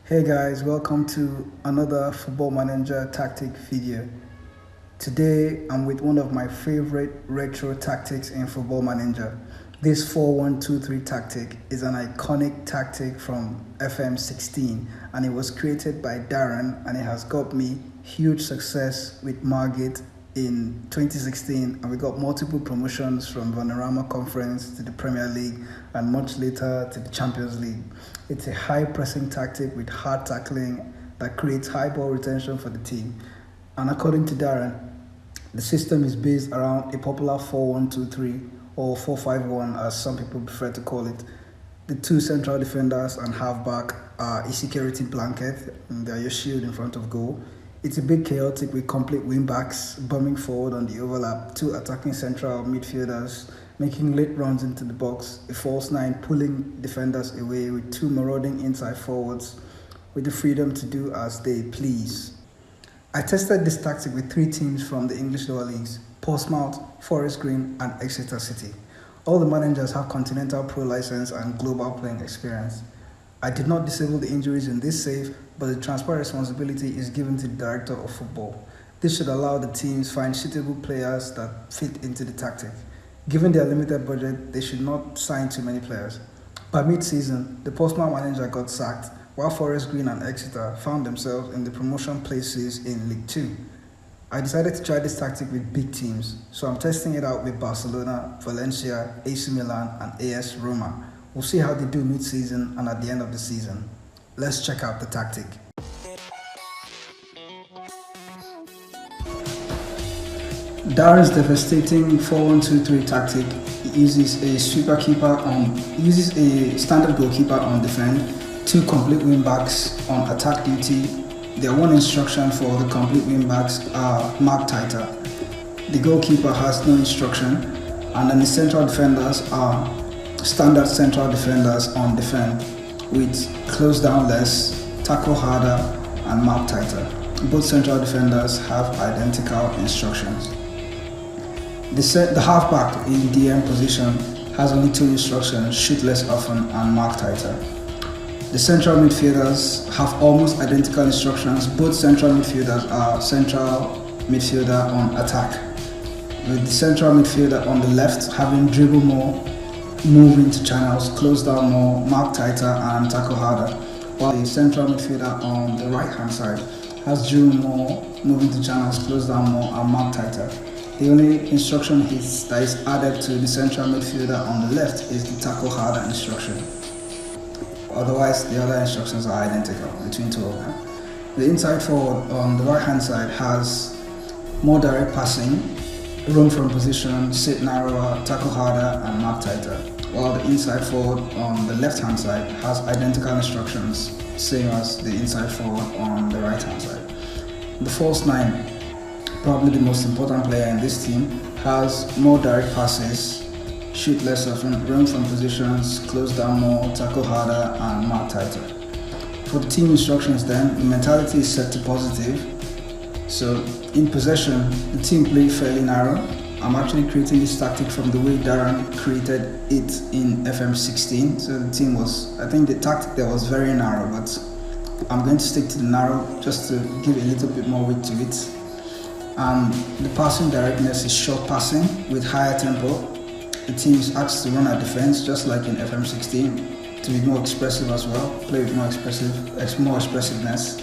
Hey guys, welcome to another Football Manager tactic video. Today I'm with one of my favorite retro tactics in Football Manager. This 4-1-2-3 tactic is an iconic tactic from FM16 and it was created by Darren and it has got me huge success with Margate in 2016, and we got multiple promotions from Vanarama Conference to the Premier League and much later to the Champions League. It's a high pressing tactic with hard tackling that creates high ball retention for the team. And according to Darren, the system is based around a popular 4-1-2-3 or 4-5-1 as some people prefer to call it. The two central defenders and halfback are a security blanket and they're your shield in front of goal. It's a bit chaotic with complete wing-backs bombing forward on the overlap, two attacking central midfielders making late runs into the box, a false nine pulling defenders away with two marauding inside forwards with the freedom to do as they please. I tested this tactic with three teams from the English lower leagues: Portsmouth, Forest Green and Exeter City. All the managers have Continental Pro license and global playing experience. I did not disable the injuries in this save, but the transfer responsibility is given to the director of football. This should allow the teams find suitable players that fit into the tactic. Given their limited budget, they should not sign too many players. By mid-season, the Portsmouth manager got sacked, while Forest Green and Exeter found themselves in the promotion places in League 2. I decided to try this tactic with big teams, so I'm testing it out with Barcelona, Valencia, AC Milan and AS Roma. We'll see how they do mid-season and at the end of the season. Let's check out the tactic. Darren's devastating 4-1-2-3 tactic uses a standard goalkeeper on defend, two complete wing backs on attack duty. Their one instruction for the complete wing backs are mark tighter. The goalkeeper has no instruction, and then the central defenders are standard central defenders on defend with close down less, tackle harder and mark tighter. Both central defenders have identical instructions. The halfback in DM position has only two instructions: shoot less often and mark tighter. The central midfielders have almost identical instructions. Both central midfielders are central midfielder on attack, with the central midfielder on the left having dribble more, move into channels, close down more, mark tighter and tackle harder, while the central midfielder on the right hand side has dribble more, move into channels, close down more and mark tighter. The only instruction that is added to the central midfielder on the left is the tackle harder instruction. Otherwise, the other instructions are identical between two of them. The inside forward on the right hand side has more direct passing, run from position, sit narrower, tackle harder and mark tighter, while the inside forward on the left hand side has identical instructions, same as the inside forward on the right hand side. The false nine, probably the most important player in this team, has more direct passes, shoot less often, run from positions, close down more, tackle harder and mark tighter. For the team instructions then, the mentality is set to positive. So in possession, the team played fairly narrow. I'm actually creating this tactic from the way Darren created it in FM16. So the team was, I think the tactic there was very narrow, but I'm going to stick to the narrow just to give a little bit more weight to it. And the passing directness is short passing with higher tempo. The team is asked to run at defense just like in FM16 to be more expressive as well, play with more expressiveness.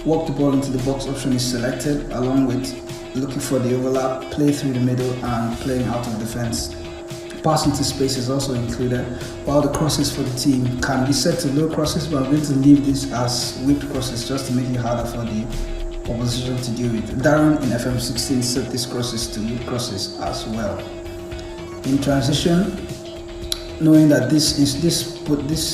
Walk the ball into the box option is selected, along with looking for the overlap, play through the middle and playing out of defense. Pass into space is also included, while the crosses for the team can be set to low crosses, but I'm going to leave this as whipped crosses just to make it harder for the opposition to deal with. Darren in FM16 set these crosses to whipped crosses as well. In transition, knowing that this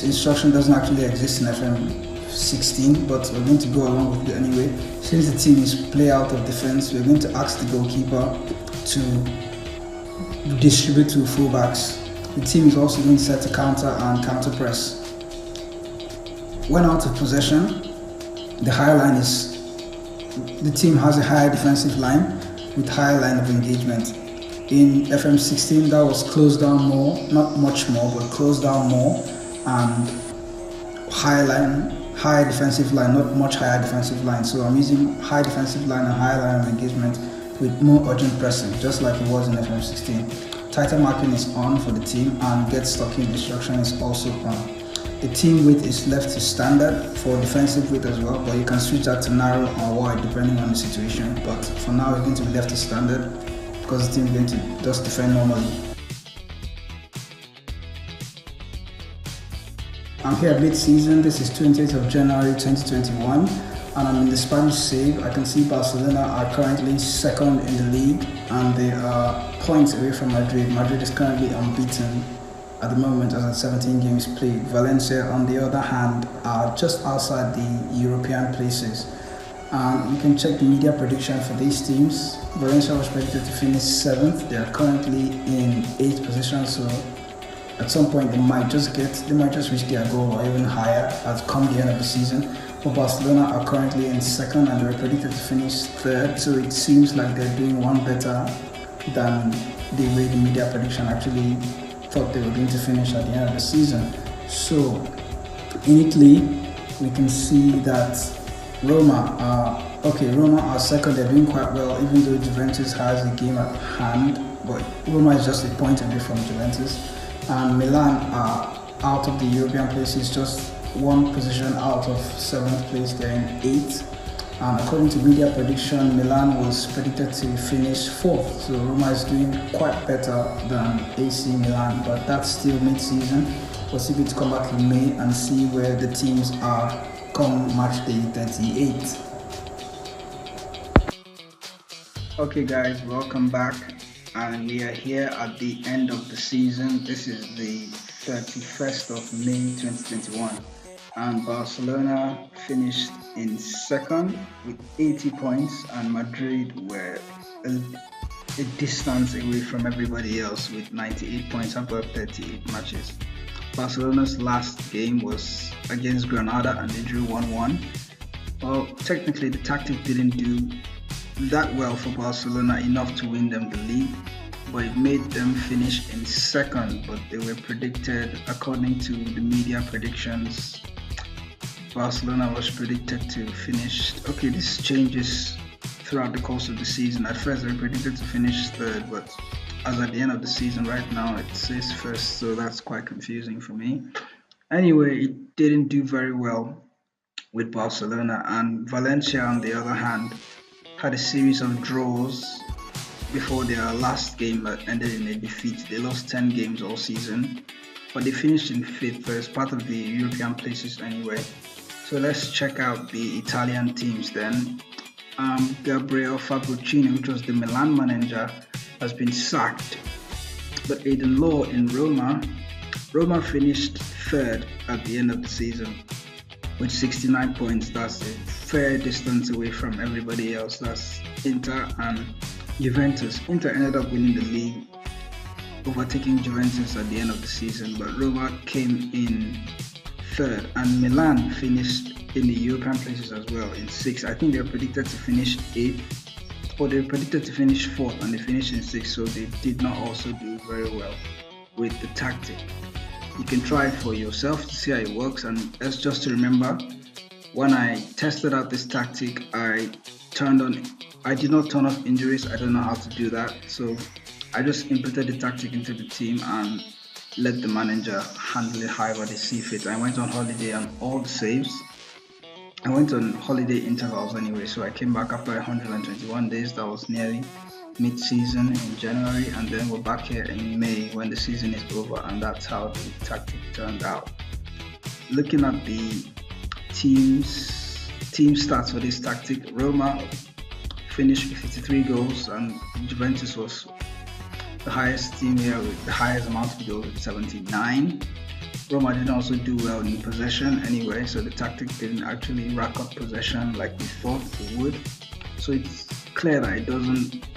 instruction doesn't actually exist in FM16, but we're going to go along with it anyway. Since the team is play out of defense, we're going to ask the goalkeeper to distribute to fullbacks. The team is also going to set to counter and counter press. When out of possession, the team has a higher defensive line with higher line of engagement. In FM16, that was close down more, not much more, but close down more and higher line high defensive line, not much higher defensive line. So I'm using high defensive line and high line of engagement with more urgent pressing, just like it was in FM16. Tighter marking is on for the team, and get stuck in instruction is also on. The team width is left to standard for defensive width as well, but you can switch that to narrow or wide depending on the situation. But for now, it's going to be left to standard because the team is going to just defend normally. I'm here mid-season. This is 20th of January 2021, and I'm in the Spanish save. I can see Barcelona are currently second in the league, and they are points away from Madrid. Madrid is currently unbeaten at the moment as at 17 games played. Valencia, on the other hand, are just outside the European places. You can check the media prediction for these teams. Valencia was predicted to finish 7th. They are currently in 8th position, so at some point they might just reach their goal or even higher as come the end of the season. But Barcelona are currently in 2nd and they were predicted to finish 3rd, so it seems like they're doing one better than the way the media prediction actually thought they were going to finish at the end of the season. So in Italy, we can see that Roma are 2nd. They're doing quite well, even though Juventus has a game at hand, but Roma is just a point away from Juventus. And Milan are out of the European places, just one position out of 7th place. They're in 8th. And according to media prediction, Milan was predicted to finish 4th. So Roma is doing quite better than AC Milan, but that's still mid-season. We'll see if it's come back in May and see where the teams are come match day 38. Okay guys, welcome back. And we are here at the end of the season. This is the 31st of May 2021. And Barcelona finished in 2nd with 80 points, and Madrid were a distance away from everybody else with 98 points after 38 matches. Barcelona's last game was against Granada and they drew 1-1. Well, technically the tactic didn't do that well for Barcelona, enough to win them the league, but it made them finish in 2nd. But they were predicted, according to the media predictions, Barcelona was predicted to finish, okay, this changes throughout the course of the season. At first they were predicted to finish 3rd, but as at the end of the season right now it says 1st, so that's quite confusing for me. Anyway, it didn't do very well with Barcelona. And Valencia, on the other hand, had a series of draws before their last game that ended in a defeat. They lost 10 games all season, but they finished in 5th as part of the European places anyway. So let's check out the Italian teams then. Gabriel Fabruccini, which was the Milan manager, has been sacked. But Aiden Law in Roma finished 3rd at the end of the season with 69 points. That's a fair distance away from everybody else. That's Inter and Juventus. Inter ended up winning the league, overtaking Juventus at the end of the season, but Roma came in 3rd, and Milan finished in the European places as well in 6th. I think they were predicted to finish 8th, or they were predicted to finish 4th, and they finished in 6th, so they did not also do very well with the tactic. You can try it for yourself to see how it works, and that's just to remember, when I tested out this tactic, I did not turn off injuries. I don't know how to do that, so I just inputted the tactic into the team and let the manager handle it however they see fit. I went on holiday on all the saves. I went on holiday intervals anyway, so I came back after 121 days. That was nearly mid-season in January, and then we're back here in May when the season is over, and that's how the tactic turned out. Looking at the team stats for this tactic, Roma finished with 53 goals, and Juventus was the highest team here with the highest amount of goals with 79. Roma didn't also do well in possession anyway, so the tactic didn't actually rack up possession like we thought it would. So it's clear that it doesn't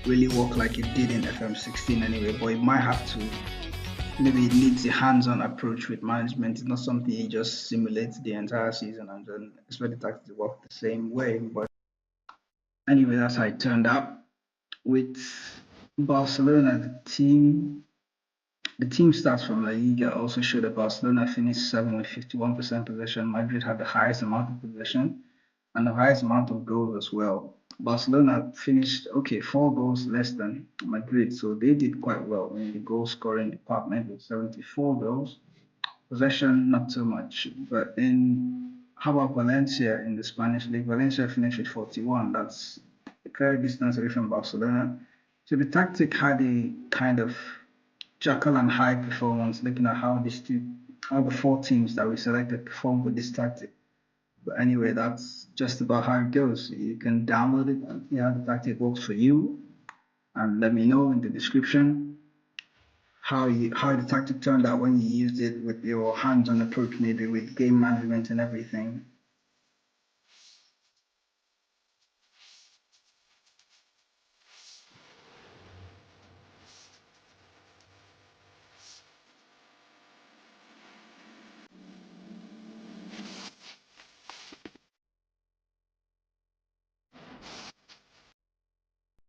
really work like it did in FM16 anyway, but it might have to. Maybe it needs a hands-on approach with management. It's not something you just simulate the entire season and then expect the tactic to work the same way. But anyway, that's how it turned out. With Barcelona, the team The team stats from La Liga also showed that Barcelona finished 7th with 51% possession. Madrid had the highest amount of possession and the highest amount of goals as well. Barcelona finished, okay, 4 goals less than Madrid, so they did quite well in the goal scoring department with 74 goals. Possession, not so much. But in how about Valencia in the Spanish league? Valencia finished with 41. That's a fair distance away from Barcelona. So the tactic had a kind of Jekyll and Hyde performance, looking at how the 4 teams that we selected performed with this tactic. But anyway, that's just about how it goes. You can download it and see how the tactic works for you, and let me know in the description how the tactic turned out when you used it with your hands-on approach, maybe with game management and everything.